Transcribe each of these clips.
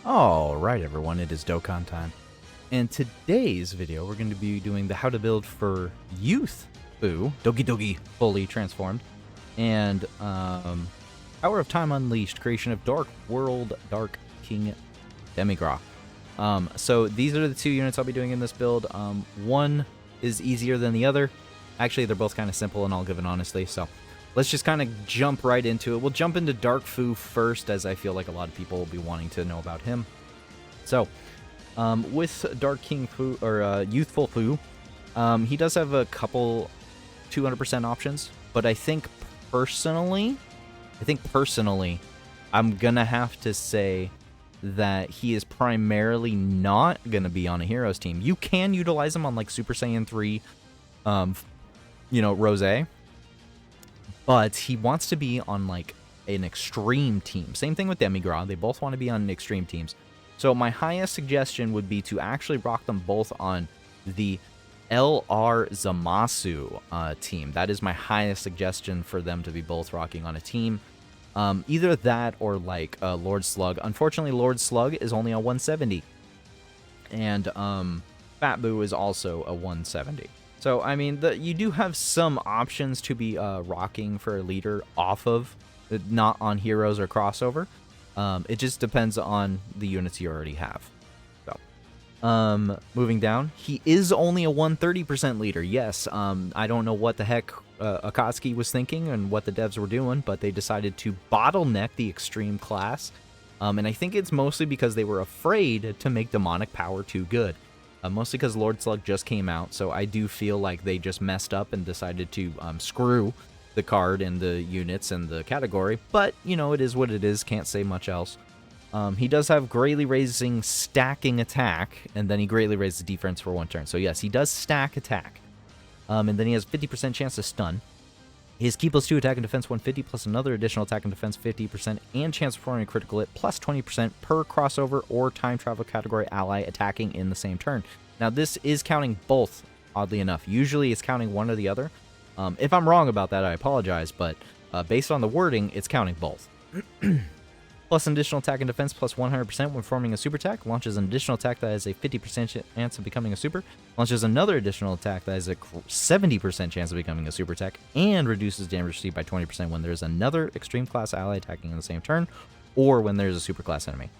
Alright everyone, it is Dokkan time. And today's video, we're going to be doing the how to build for Youth Fuu, Dogi Dogi, fully transformed, and Power of Time Unleashed, creation of Dark World, Dark King Demigra. So these are the two units I'll be doing in this build. One is easier than the other. Actually, they're both kind of simple, and I'll give it honestly, so let's just kind of jump right into it. We'll jump into Dark Fuu first, as I feel like a lot of people will be wanting to know about him. So, with Dark King Fuu, or Youthful Fuu, he does have a couple 200% options, but I think personally, I'm gonna have to say that he is primarily not gonna be on a Heroes team. You can utilize him on like Super Saiyan 3, Rose, but he wants to be on like an extreme team. Same thing with Demigra. They both want to be on extreme teams. So my highest suggestion would be to actually rock them both on the LR Zamasu team. That is my highest suggestion for them to be both rocking on a team. Either that or like Lord Slug. Unfortunately, Lord Slug is only a 170. And Fat Boo is also a 170. So, I mean, you do have some options to be rocking for a leader off of, not on Heroes or Crossover. It just depends on the units you already have. So, moving down, he is only a 130% leader. Yes, I don't know what the heck Akatsuki was thinking and what the devs were doing, but they decided to bottleneck the extreme class. And I think it's mostly because they were afraid to make demonic power too good. Mostly because Lord Slug just came out, so I do feel like they just messed up and decided to screw the card and the units and the category. But, you know, it is what it is. Can't say much else. He does have greatly raising stacking attack, and then he greatly raises defense for one turn. So yes, he does stack attack. And then he has 50% chance to stun. His Ki +2 attack and defense 150 plus another additional attack and defense 50% and chance of performing a critical hit plus 20% per crossover or time travel category ally attacking in the same turn. Now this is counting both, oddly enough. Usually it's counting one or the other. If I'm wrong about that, I apologize, but based on the wording, it's counting both. Plus an additional attack and defense plus 100% when forming a super attack. Launches an additional attack that has a 50% chance of becoming a super. Launches another additional attack that has a 70% chance of becoming a super attack. And reduces damage received by 20% when there's another extreme class ally attacking in the same turn. Or when there's a super class enemy.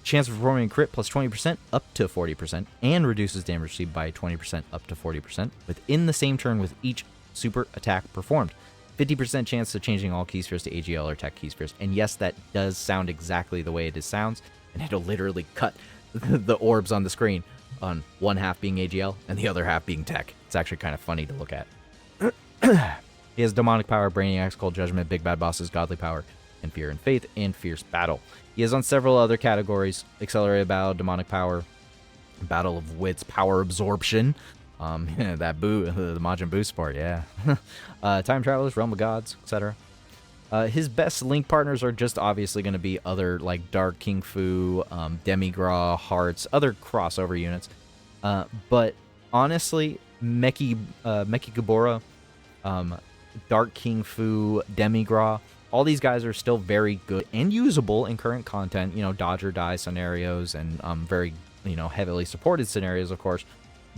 Chance of performing a crit plus 20% up to 40%. And reduces damage received by 20% up to 40% within the same turn with each super attack performed. 50% chance of changing all key spheres to AGL or TEQ key spheres. And yes, that does sound exactly the way it sounds. And it'll literally cut the orbs on the screen on one half being AGL and the other half being TEQ. It's actually kind of funny to look at. He has Demonic Power, Brainiacs, Cold Judgment, Big Bad Bosses, Godly Power, and Fear and Faith, and Fierce Battle. He is on several other categories. Accelerated Battle, Demonic Power, Battle of Wits, Power Absorption. That boo, the Majin Buu sport, yeah. Time Travelers, Realm of Gods, etc. His best link partners are just obviously going to be other, like, Dark King Fuu, Demigra, Hearts, other crossover units. But honestly, Meki Gabora, Dark King Fuu, Demigra, all these guys are still very good and usable in current content, you know, dodge or die scenarios and very, heavily supported scenarios, of course.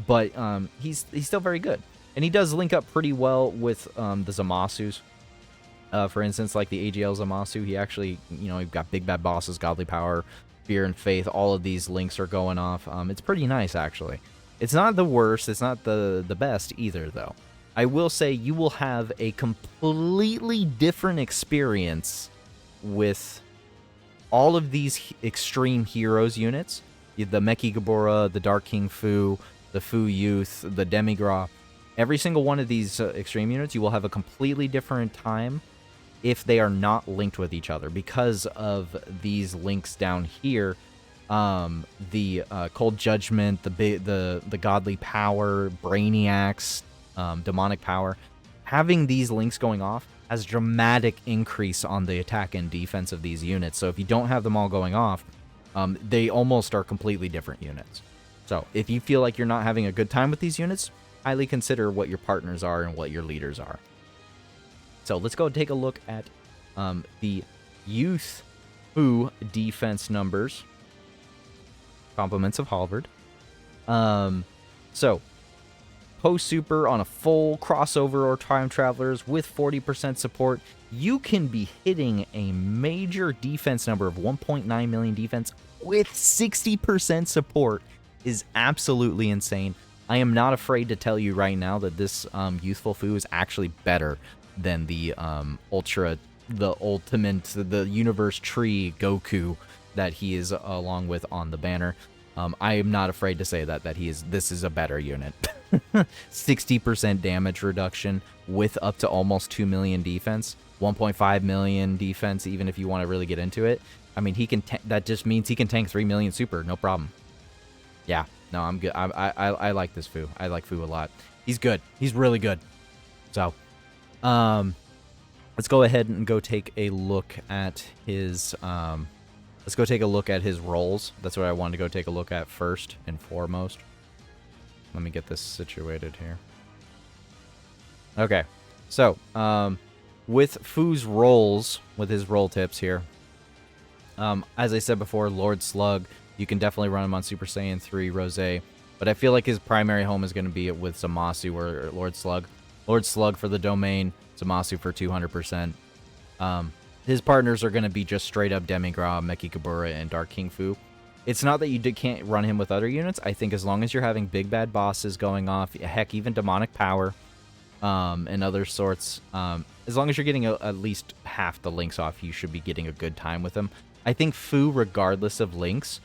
But he's still very good. And he does link up pretty well with the Zamasus. For instance, like the AGL Zamasu, he actually, you've got Big Bad Bosses, Godly Power, Fear and Faith. All of these links are going off. It's pretty nice, actually. It's not the worst. It's not the best either, though. I will say you will have a completely different experience with all of these extreme heroes units. The Meki Gabora, the Dark King Fuu, the Fuu Youth, the Demigra. Every single one of these extreme units, you will have a completely different time if they are not linked with each other because of these links down here. The Cold Judgment, the Godly Power, Brainiacs, Demonic Power. Having these links going off has dramatic increase on the attack and defense of these units. So if you don't have them all going off, they almost are completely different units. So if you feel like you're not having a good time with these units, highly consider what your partners are and what your leaders are. So let's go take a look at the Youth Fuu defense numbers. Compliments of Halvard. So, post super on a full crossover or time travelers with 40% support, you can be hitting a major defense number of 1.9 million defense with 60% support is absolutely insane. I am not afraid to tell you right now that this youthful Fuu is actually better than the ultimate, the universe tree Goku that he is along with on the banner. I am not afraid to say that this is a better unit. 60% damage reduction with up to almost 2 million defense, 1.5 million defense, even if you want to really get into it. I mean, he can. That just means he can tank 3 million super, no problem. Yeah, no, I'm good. I like this Fuu. I like Fuu a lot. He's good. He's really good. So, let's go ahead and go take a look at his. Let's go take a look at his roles. That's what I wanted to go take a look at first and foremost. Let me get this situated here. Okay, so with Fuu's roles, with his role tips here, as I said before, Lord Slug, you can definitely run him on Super Saiyan 3 Rose, but I feel like his primary home is going to be with Zamasu or Lord Slug. Lord Slug for the domain, Zamasu for 200%. His partners are going to be just straight up Demigra, Meki Kabura, and Dark King Fuu. It's not that you can't run him with other units. I think as long as you're having big bad bosses going off, heck, even demonic power, and other sorts, as long as you're getting at least half the links off, you should be getting a good time with him. I think Fuu, regardless of links,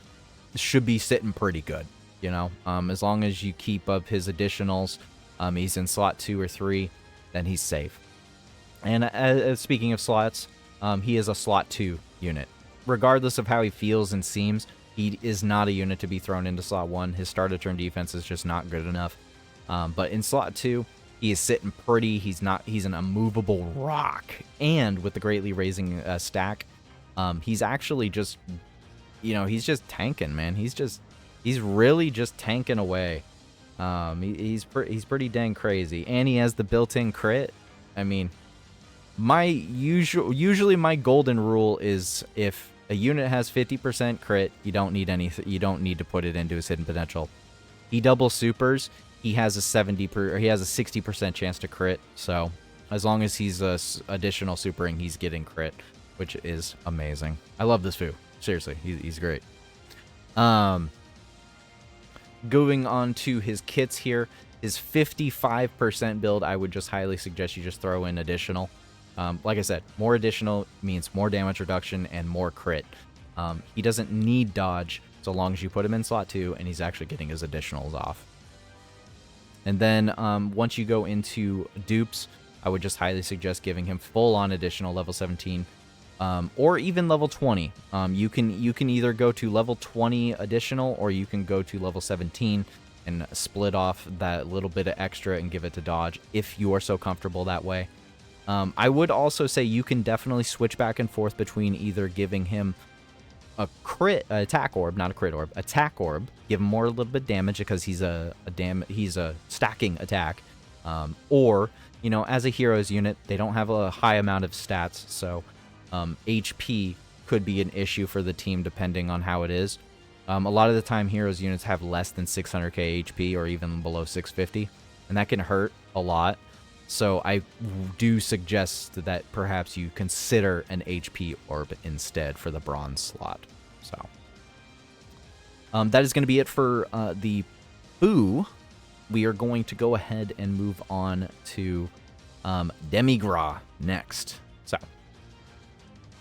should be sitting pretty good. You know, as long as you keep up his additionals, he's in slot 2 or 3, then he's safe. And speaking of slots, he is a slot 2 unit. Regardless of how he feels and seems, he is not a unit to be thrown into slot 1. His start of turn defense is just not good enough. But in slot 2, he is sitting pretty. He's an immovable rock. And with the greatly raising stack, he's actually just, you know, he's just tanking, man. He's really just tanking away. He's pretty dang crazy. And he has the built-in crit. I mean, usually my golden rule is if a unit has 50% crit, you don't need to put it into his hidden potential. He double supers, he has a 60% chance to crit. So as long as he's additional supering, he's getting crit, which is amazing. I love this Fuu. Seriously, he's great. Going on to his kits here, his 55% build, I would just highly suggest you just throw in additional. Like I said, more additional means more damage reduction and more crit. He doesn't need dodge so long as you put him in slot 2 and he's actually getting his additionals off. And then once you go into dupes, I would just highly suggest giving him full-on additional level 17 or even level 20. You can either go to level 20 additional or you can go to level 17 and split off that little bit of extra and give it to dodge if you are so comfortable that way. I would also say you can definitely switch back and forth between either giving him a attack orb, not a crit orb, attack orb, give him more a little bit damage because he's a stacking attack, or, you know, as a hero's unit, they don't have a high amount of stats, so HP could be an issue for the team depending on how it is. A lot of the time, heroes units have less than 600k HP or even below 650, and that can hurt a lot. So I do suggest that perhaps you consider an HP orb instead for the bronze slot. So that is going to be it for the Fuu. We are going to go ahead and move on to Demigra next. So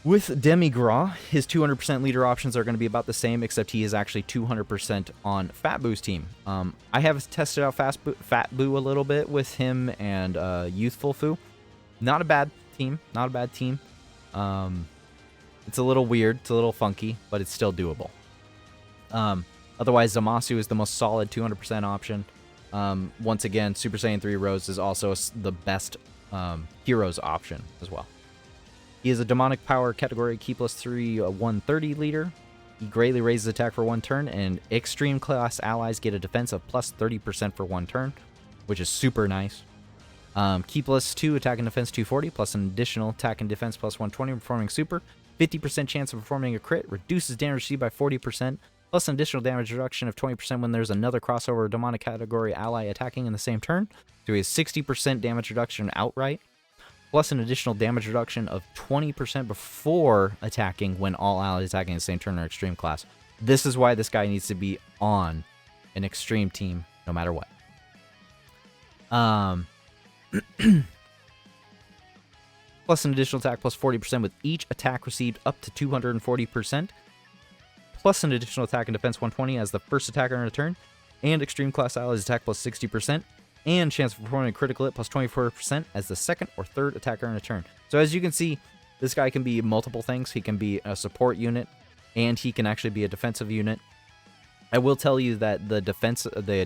with Demigra, his 200% leader options are going to be about the same, except he is actually 200% on Fat Boo's team. I have tested out Fat Boo a little bit with him and Youthful Fuu. Not a bad team. Not a bad team. It's a little weird. It's a little funky, but it's still doable. Otherwise, Zamasu is the most solid 200% option. Once again, Super Saiyan 3 Rose is also the best heroes option as well. He is a demonic power category Key +3 130 leader. He greatly raises attack for 1 turn, and extreme class allies get a defense of +30% for 1 turn, which is super nice. Key +2 attack and defense 240, plus an additional attack and defense +120 performing super. 50% chance of performing a crit, reduces damage received by 40%, plus an additional damage reduction of 20% when there's another crossover demonic category ally attacking in the same turn. So he has 60% damage reduction outright, plus an additional damage reduction of 20% before attacking when all allies attacking in the same turn or extreme class. This is why this guy needs to be on an extreme team no matter what. Plus an additional attack plus 40% with each attack received up to 240%. Plus an additional attack and defense 120 as the first attacker in a turn. And extreme class allies attack plus 60%. And chance of performing a critical hit plus 24% as the second or third attacker in a turn. So as you can see, this guy can be multiple things. He can be a support unit, and he can actually be a defensive unit. I will tell you that the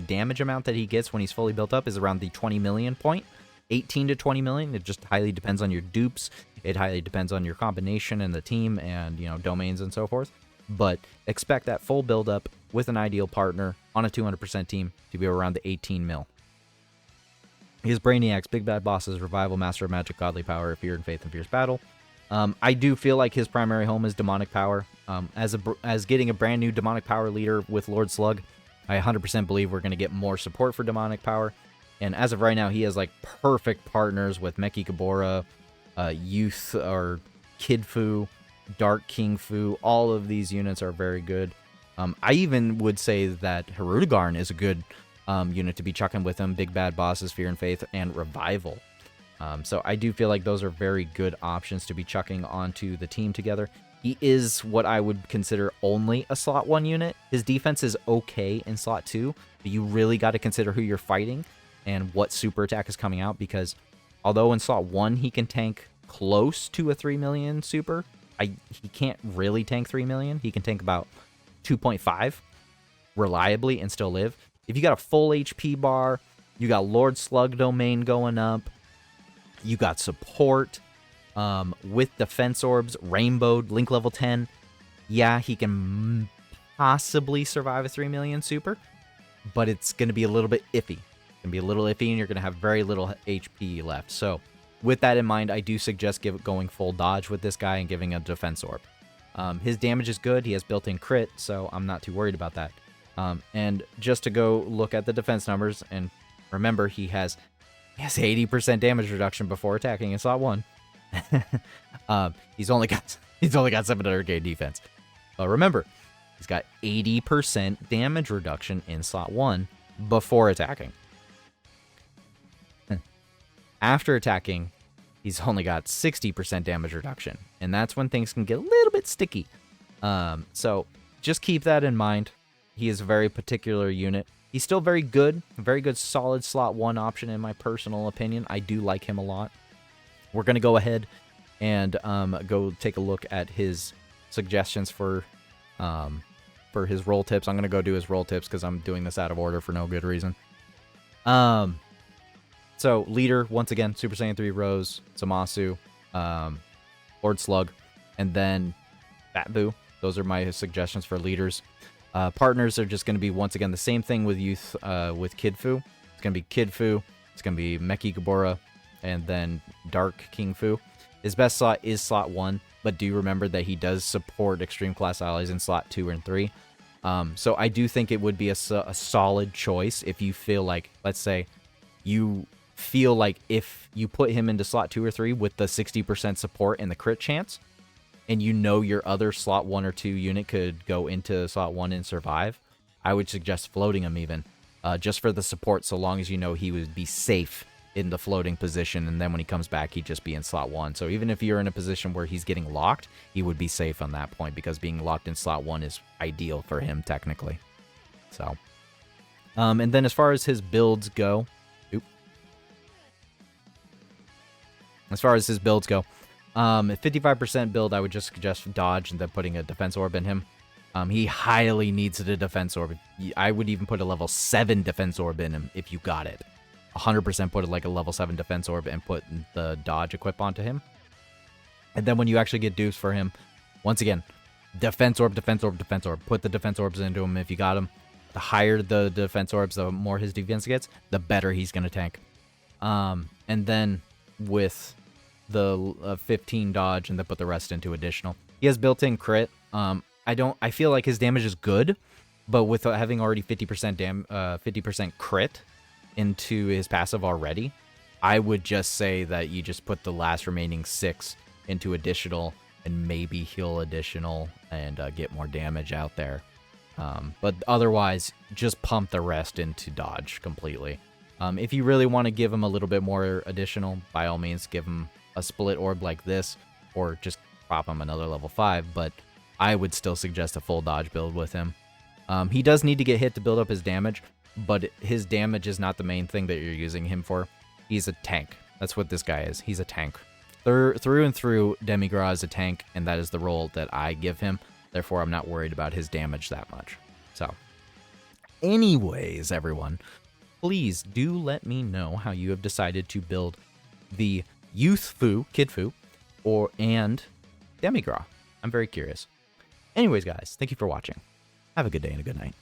damage amount that he gets when he's fully built up is around the 20 million point. 18 to 20 million. It just highly depends on your dupes. It highly depends on your combination and the team and, you know, domains and so forth. But expect that full build up with an ideal partner on a 200% team to be around the 18 mil. He has Brainiacs, Big Bad Bosses, Revival, Master of Magic, Godly Power, Fear and Faith, and Fierce Battle. I do feel like his primary home is Demonic Power. As getting a brand new Demonic Power leader with Lord Slug, I 100% believe we're going to get more support for Demonic Power. And as of right now, he has like perfect partners with Meki Gabora, Youth or Kid Fuu, Dark King Fuu. All of these units are very good. I even would say that Hirudegarn is a good unit to be chucking with him. Big Bad Bosses, Fear and Faith, and Revival. So I do feel like those are very good options to be chucking onto the team together. He is what I would consider only a slot 1 unit. His defense is okay in slot 2, but you really got to consider who you're fighting and what super attack is coming out, because although in slot 1 he can tank close to a 3 million super, he can't really tank 3 million. He can tank about 2.5 reliably and still live. If you got a full HP bar, you got Lord Slug domain going up, you got support with defense orbs, rainbowed, link level 10, yeah, he can possibly survive a 3 million super, but it's going to be a little bit iffy. It's going to be a little iffy, and you're going to have very little HP left. So with that in mind, I do suggest going full dodge with this guy and giving a defense orb. His damage is good. He has built-in crit, so I'm not too worried about that. And just to go look at the defense numbers, and remember, he has 80% damage reduction before attacking in slot 1. He's only got 700k defense. But remember, he's got 80% damage reduction in slot 1 before attacking. After attacking, he's only got 60% damage reduction, and that's when things can get a little bit sticky. So just keep that in mind. He is a very particular unit. He's still very good solid slot 1 option in my personal opinion. I do like him a lot. We're going to go ahead and go take a look at his suggestions for his role tips. I'm going to go do his role tips because I'm doing this out of order for no good reason. So, leader, once again, Super Saiyan 3 Rose, Zamasu, Lord Slug, and then Fat Buu. Those are my suggestions for leaders. Partners are just going to be, once again, the same thing with Youth with Kid Fuu. It's going to be Kid Fuu, it's going to be Meki Gabora, and then Dark King Fuu. His best slot is slot 1, but do remember that he does support extreme class allies in slot 2 and 3. So I do think it would be a solid choice if you feel like, let's say, you feel like if you put him into slot 2 or 3 with the 60% support and the crit chance, and you know your other slot 1 or 2 unit could go into slot 1 and survive, I would suggest floating him even, just for the support, so long as you know he would be safe in the floating position, and then when he comes back, he'd just be in slot 1. So even if you're in a position where he's getting locked, he would be safe on that point, because being locked in slot 1 is ideal for him, technically. So, and then as far as his builds go, As far as his builds go, 55% build, I would just suggest dodge and then putting a defense orb in him. He highly needs a defense orb. I would even put a level 7 defense orb in him if you got it. 100% put like a level 7 defense orb and put the dodge equip onto him. And then when you actually get dupes for him, once again, defense orb, defense orb, defense orb. Put the defense orbs into him if you got him. The higher the defense orbs, the more his defense gets, the better he's going to tank. And then with the 15 dodge, and then put the rest into additional. He has built-in crit. I feel like his damage is good, but with having already 50% crit into his passive already, I would just say that you just put the last remaining 6 into additional and maybe heal additional and get more damage out there. But otherwise, just pump the rest into dodge completely. If you really want to give him a little bit more additional, by all means, give him a split orb like this, or just prop him another level 5, but I would still suggest a full dodge build with him. He does need to get hit to build up his damage, but his damage is not the main thing that you're using him for. He's a tank. That's what this guy is. He's a tank. Through and through, Demigra is a tank, and that is the role that I give him. Therefore, I'm not worried about his damage that much. So, anyways, everyone, please do let me know how you have decided to build the Youth Fuu, Kid Fuu, and Demigra. I'm very curious. Anyways, guys, thank you for watching. Have a good day and a good night.